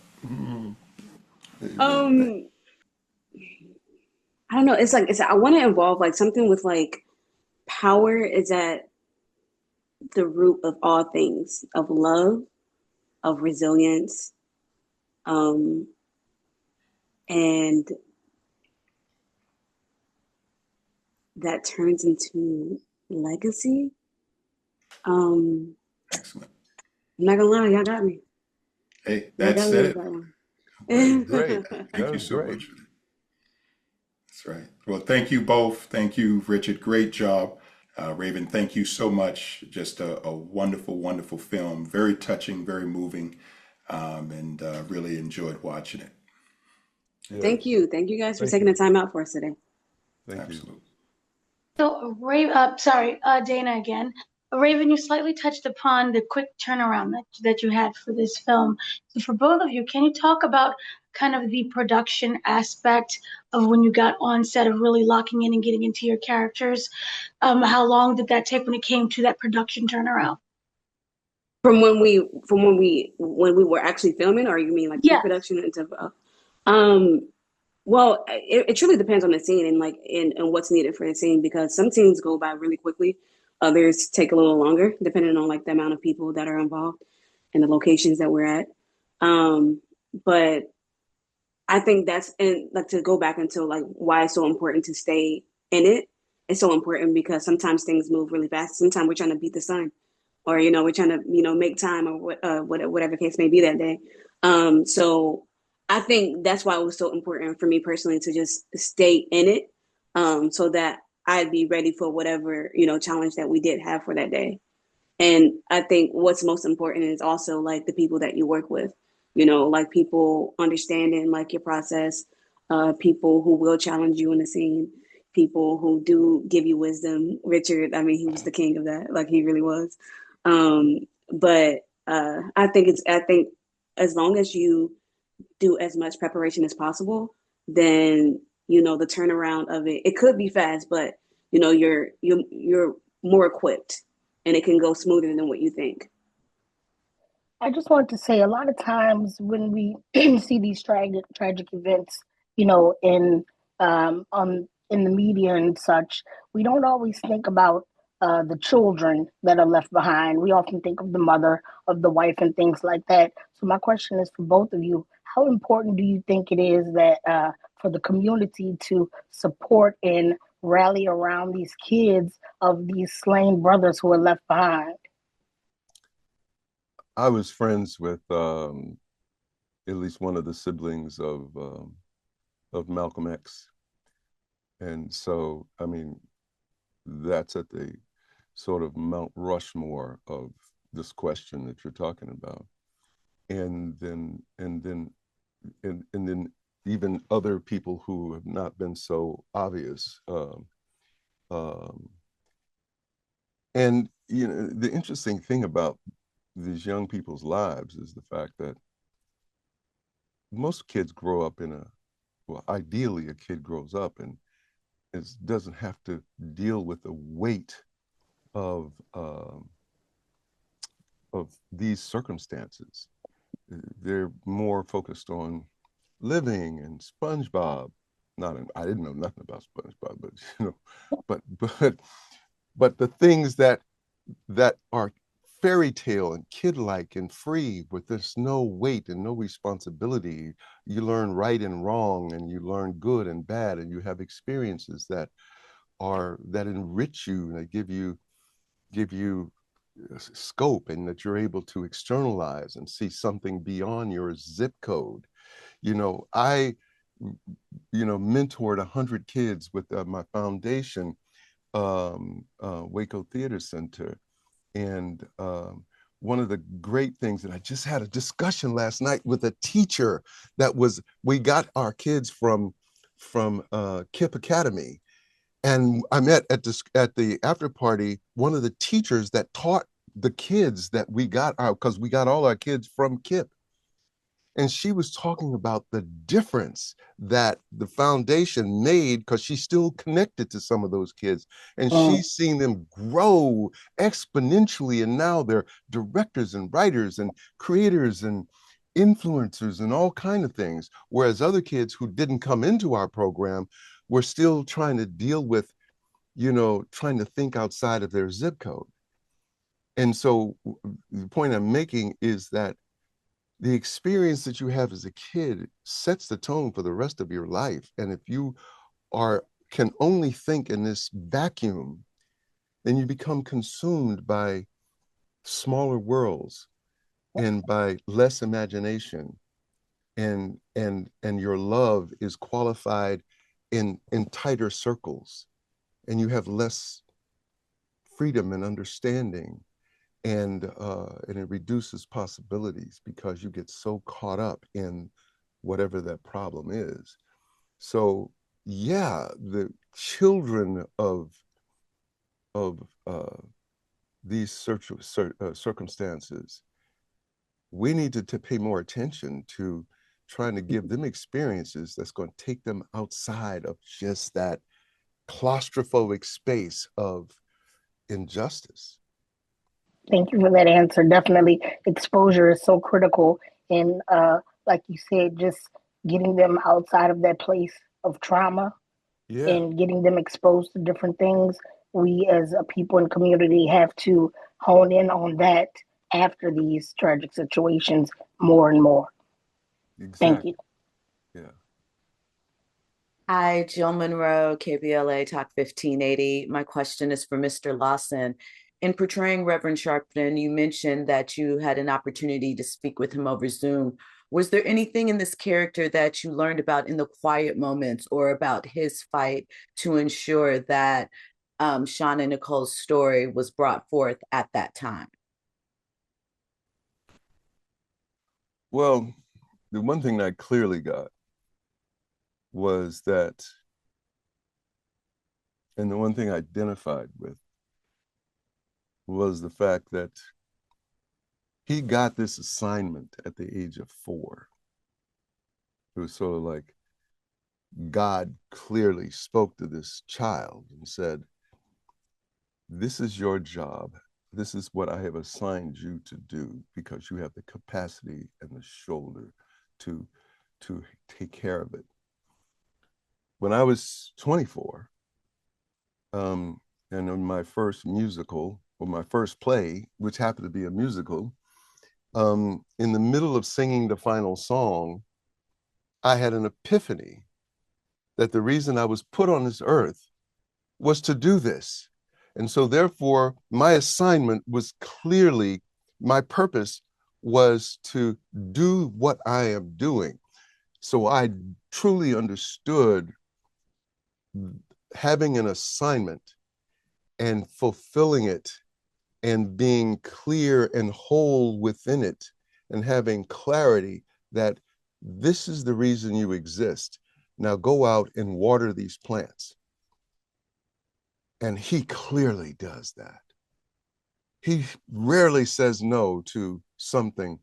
Speaker 12: I don't know. It's I want to involve like something with like power is at the root of all things, of love, of resilience, and that turns into legacy.
Speaker 14: Excellent.
Speaker 12: I'm not gonna lie, y'all got me.
Speaker 14: Hey,
Speaker 12: Y'all
Speaker 14: that
Speaker 12: got me
Speaker 14: said
Speaker 12: with
Speaker 14: it.
Speaker 12: that one.
Speaker 19: Great.
Speaker 14: Thank
Speaker 19: That
Speaker 14: you
Speaker 19: was
Speaker 14: so
Speaker 19: great.
Speaker 14: much. That's right. Well, thank you both. Thank you, Richard. Great job. Rayven, thank you so much. Just a wonderful, wonderful film. Very touching, very moving, and really enjoyed watching it.
Speaker 19: Yes.
Speaker 12: Thank you. Thank you guys for
Speaker 19: Thank
Speaker 12: taking
Speaker 19: you.
Speaker 12: the time out for us today.
Speaker 19: Thank
Speaker 14: Absolutely.
Speaker 19: you.
Speaker 15: So, Dana again. Rayven, you slightly touched upon the quick turnaround that you had for this film. So, for both of you, can you talk about kind of the production aspect of when you got on set of really locking in and getting into your characters? How long did that take when it came to that production turnaround?
Speaker 12: When we were actually filming, or you mean like
Speaker 15: Yeah.
Speaker 12: pre-production into well, it truly depends on the scene and like and what's needed for the scene, because some scenes go by really quickly, others take a little longer depending on like the amount of people that are involved and the locations that we're at. But I think that's, and like to go back into like why it's so important to stay in it. It's so important because sometimes things move really fast. Sometimes we're trying to beat the sun, or we're trying to make time, or whatever case may be that day. So I think that's why it was so important for me personally to just stay in it, so that I'd be ready for whatever challenge that we did have for that day. And I think what's most important is also like the people that you work with, like people understanding like your process, people who will challenge you in the scene, people who do give you wisdom. Richard, I mean, he was the king of that, like he really was. But I think as long as you do as much preparation as possible, then the turnaround of it could be fast, but you're more equipped and it can go smoother than what you think.
Speaker 16: I just wanted to say a lot of times when we see these tragic events, in the media and such, we don't always think about the children that are left behind. We often think of the mother, of the wife, and things like that. So my question is for both of you: how important do you think it is that for the community to support and rally around these kids of these slain brothers who are left behind?
Speaker 19: I was friends with at least one of the siblings of Malcolm X, and so I mean that's at the sort of Mount Rushmore of this question that you're talking about, and then even other people who have not been so obvious. And the interesting thing about these young people's lives is the fact that most kids grow up well, ideally a kid grows up and doesn't have to deal with the weight of these circumstances. They're more focused on living and SpongeBob. I didn't know nothing about SpongeBob, but the things that are fairy tale and kid-like and free, with there's no weight and no responsibility. You learn right and wrong, and you learn good and bad, and you have experiences that enrich you, and that give you scope, and that you're able to externalize and see something beyond your zip code. I mentored 100 kids with my foundation, Waco Theater Center. And one of the great things, and I just had a discussion last night with a teacher we got our kids from KIPP Academy. And I met at the after party one of the teachers that taught the kids that we got because we got all our kids from KIPP. And she was talking about the difference that the foundation made, because she's still connected to some of those kids. And she's seen them grow exponentially. And now they're directors and writers and creators and influencers and all kinds of things. Whereas other kids who didn't come into our program were still trying to deal with, trying to think outside of their zip code. And so the point I'm making is that the experience that you have as a kid sets the tone for the rest of your life. And if you are can only think in this vacuum, then you become consumed by smaller worlds and by less imagination, and your love is qualified in tighter circles, and you have less freedom and understanding, and it reduces possibilities because you get so caught up in whatever that problem is. So yeah, the children of these circumstances, we need to pay more attention to trying to give them experiences that's going to take them outside of just that claustrophobic space of injustice.
Speaker 16: Thank you for that answer. Definitely, exposure is so critical. And like you said, just getting them outside of that place of trauma and getting them exposed to different things. We as a people and community have to hone in on that after these tragic situations more and more.
Speaker 19: Exactly.
Speaker 16: Thank you.
Speaker 19: Yeah.
Speaker 17: Hi, Jill Monroe, KBLA Talk 1580. My question is for Mr. Lawson. In portraying Reverend Sharpton, you mentioned that you had an opportunity to speak with him over Zoom. Was there anything in this character that you learned about in the quiet moments or about his fight to ensure that Sean and Nicole's story was brought forth at that time?
Speaker 19: Well, the one thing that I clearly got was that, and the one thing I identified with was the fact that he got this assignment at the age of 4. It was sort of like God clearly spoke to this child and said, this is your job. This is what I have assigned you to do because you have the capacity and the shoulder to take care of it. When I was 24, and in my first musical, or my first play, which happened to be a musical, in the middle of singing the final song, I had an epiphany that the reason I was put on this earth was to do this. And so therefore, my assignment was clearly, my purpose was to do what I am doing. So I truly understood having an assignment and fulfilling it and being clear and whole within it and having clarity that this is the reason you exist. Now go out and water these plants. And he clearly does that. He rarely says no to something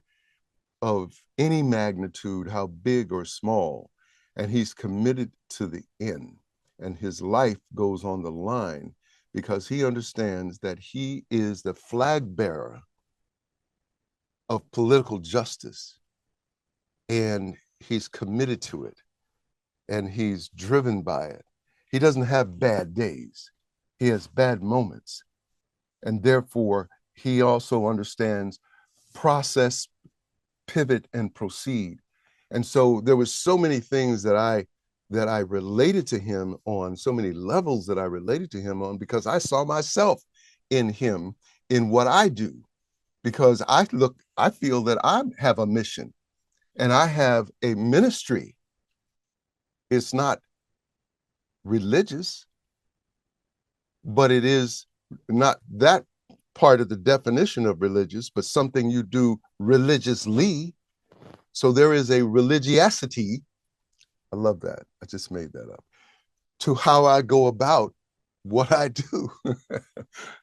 Speaker 19: of any magnitude, how big or small, and he's committed to the end. And his life goes on the line because he understands that he is the flag bearer of political justice. And he's committed to it. And he's driven by it. He doesn't have bad days. He has bad moments. And therefore, he also understands process, pivot, and proceed. And so there was so many things that I related to him on, so many levels that I related to him on, because I saw myself in him, in what I do, because I feel that I have a mission and I have a ministry. It's not religious, but it is not that part of the definition of religious, but something you do religiously. So there is a religiosity. I love that. I just made that up. To how I go about what I do.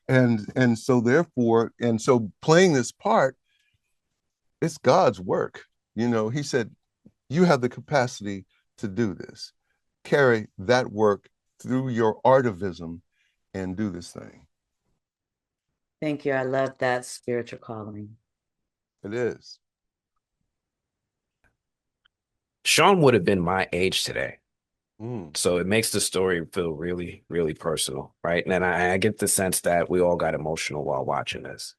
Speaker 19: and so therefore, and so playing this part, it's God's work. You know, he said, you have the capacity to do this. Carry that work through your artivism and do this thing.
Speaker 17: Thank you. I love that spiritual calling.
Speaker 19: It is.
Speaker 20: Sean would have been my age today. So it makes the story feel really, really personal, right? And I get the sense that we all got emotional while watching this.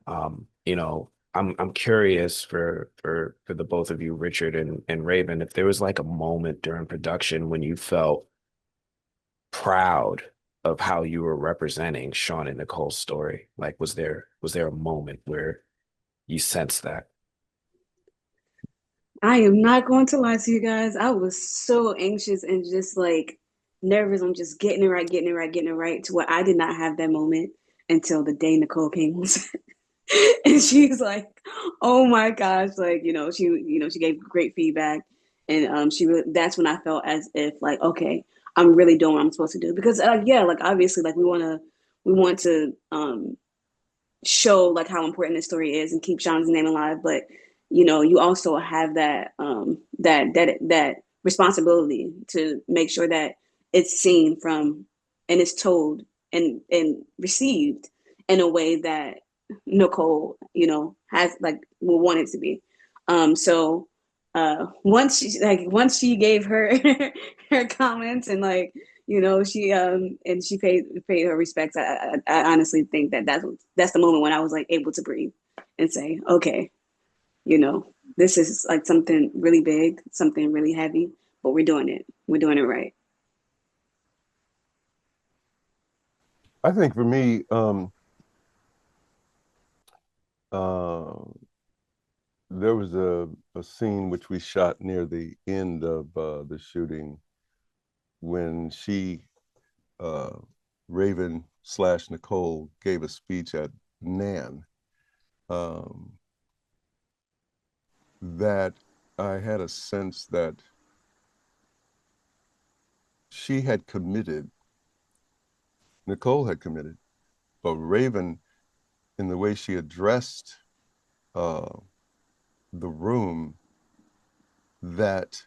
Speaker 20: You know, I'm curious for the both of you, Richard and Rayven, if there was like a moment during production when you felt proud of how you were representing Sean and Nicole's story? Like, was there a moment where you sensed that?
Speaker 12: I am not going to lie to you guys. I was so anxious and just like nervous. I'm just getting it right, getting it right, getting it right, to where I did not have that moment until the day Nicole came on set. And she's like, "Oh my gosh!" Like, she gave great feedback, and that's when I felt as if like, okay, I'm really doing what I'm supposed to do, because yeah, like obviously, like we want to show like how important this story is and keep Sean's name alive, but you also have that responsibility to make sure that it's seen from, and it's told and received in a way that Nicole, has like will want it to be. So once she gave her her comments, and like, she paid her respects, I honestly think that's the moment when I was like able to breathe and say, okay, this is like something really big, something really heavy, but we're doing it. We're doing it right.
Speaker 19: I think for me, there was a scene which we shot near the end of the shooting when Rayven / Nicole gave a speech at NAN, that I had a sense that she had committed, Nicole had committed, but Rayven, in the way she addressed the room, that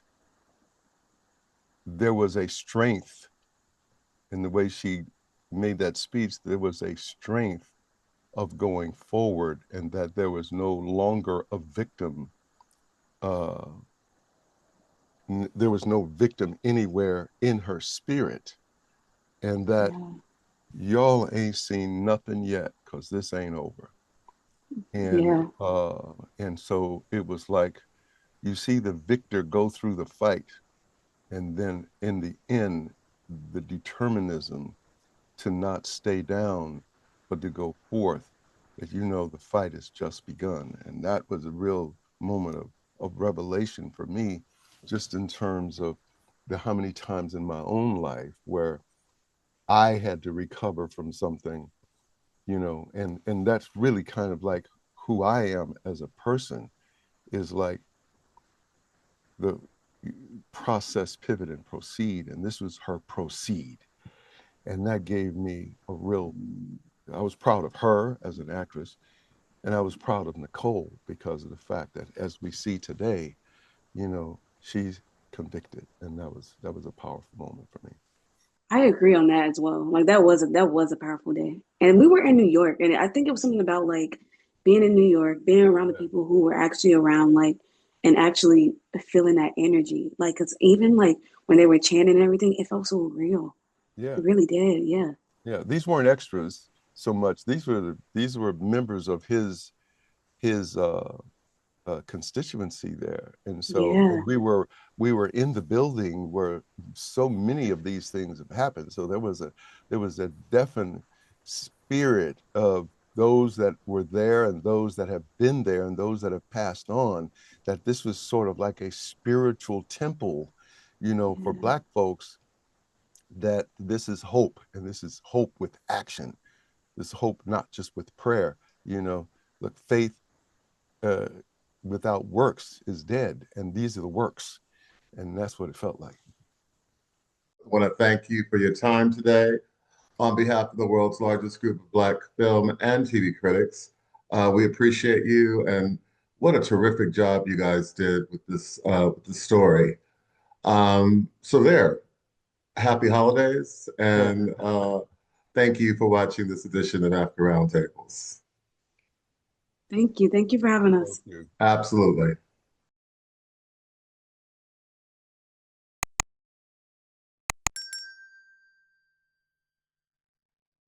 Speaker 19: there was a strength in the way she made that speech. There was a strength of going forward, and that there was no longer a victim. There was no victim anywhere in her spirit, and that y'all ain't seen nothing yet, because this ain't over. And so it was like, you see the victor go through the fight, and then in the end, the determinism to not stay down, but to go forth, that the fight has just begun. And that was a real moment of revelation for me, just in terms of how many times in my own life where I had to recover from something, and that's really kind of like who I am as a person, is like the process, pivot, and proceed. And this was her proceed. And that gave me I was proud of her as an actress, and I was proud of Nicole because of the fact that, as we see today, she's convicted. And that was a powerful moment for me.
Speaker 12: I agree on that as well. Like that was a powerful day, and we were in New York, and I think it was something about like being in New York, being around the people who were actually around, like, and actually feeling that energy. Like, cause even like when they were chanting and everything, it felt so real.
Speaker 19: Yeah,
Speaker 12: it really did. Yeah.
Speaker 19: Yeah, these weren't extras so much. These were members of his constituency there, and so and we were in the building where so many of these things have happened. So there was a definite spirit of those that were there, and those that have been there, and those that have passed on, that this was sort of like a spiritual temple, for Black folks, that this is hope, and this is hope with action. This hope not just with prayer. Look, faith without works is dead, and these are the works, and that's what it felt like.
Speaker 1: I want to thank you for your time today. On behalf of the world's largest group of Black film and TV critics, we appreciate you, and what a terrific job you guys did with this story. Happy holidays, and thank you for watching this edition of After Roundtables.
Speaker 12: Thank you for having us.
Speaker 1: Absolutely.